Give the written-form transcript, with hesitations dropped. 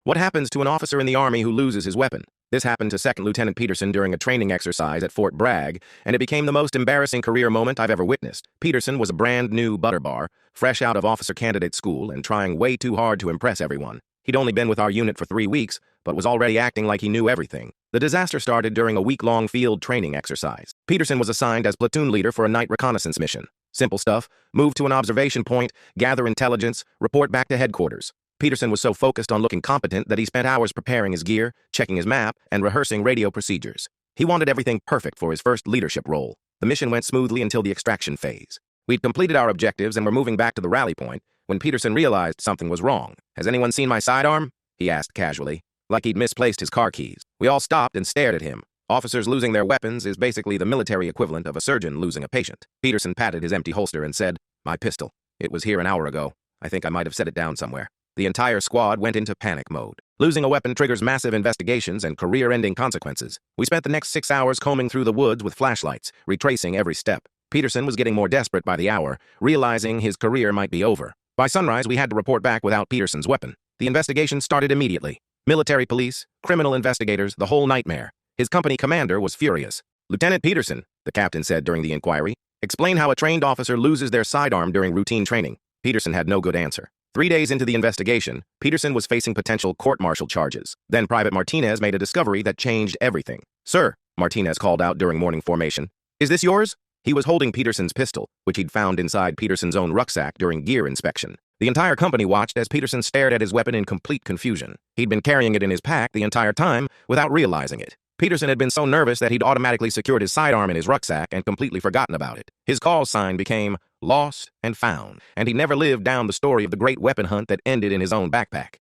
What happens to an officer in the Army who loses his weapon? This happened to Second Lieutenant Peterson during a training exercise at Fort Bragg, and it became the most embarrassing career moment I've ever witnessed. Peterson was a brand new butter bar, fresh out of officer candidate school and trying way too hard to impress everyone. He'd only been with our unit for 3 weeks, but was already acting like he knew everything. The disaster started during a week-long field training exercise. Peterson was assigned as platoon leader for a night reconnaissance mission. Simple stuff: move to an observation point, gather intelligence, report back to headquarters. Peterson was so focused on looking competent that he spent hours preparing his gear, checking his map, and rehearsing radio procedures. He wanted everything perfect for his first leadership role. The mission went smoothly until the extraction phase. We'd completed our objectives and were moving back to the rally point when Peterson realized something was wrong. "Has anyone seen my sidearm?" he asked casually, like he'd misplaced his car keys. We all stopped and stared at him. Officers losing their weapons is basically the military equivalent of a surgeon losing a patient. Peterson patted his empty holster and said, "My pistol. It was here an hour ago. I think I might have set it down somewhere." The entire squad went into panic mode. Losing a weapon triggers massive investigations and career-ending consequences. We spent the next 6 hours combing through the woods with flashlights, retracing every step. Peterson was getting more desperate by the hour, realizing his career might be over. By sunrise, we had to report back without Peterson's weapon. The investigation started immediately. Military police, criminal investigators, the whole nightmare. His company commander was furious. "Lieutenant Peterson," the captain said during the inquiry, "explain how a trained officer loses their sidearm during routine training." Peterson had no good answer. 3 days into the investigation, Peterson was facing potential court-martial charges. Then Private Martinez made a discovery that changed everything. "Sir," Martinez called out during morning formation, "is this yours?" He was holding Peterson's pistol, which he'd found inside Peterson's own rucksack during gear inspection. The entire company watched as Peterson stared at his weapon in complete confusion. He'd been carrying it in his pack the entire time without realizing it. Peterson had been so nervous that he'd automatically secured his sidearm in his rucksack and completely forgotten about it. His call sign became Lost and Found, and he never lived down the story of the great weapon hunt that ended in his own backpack.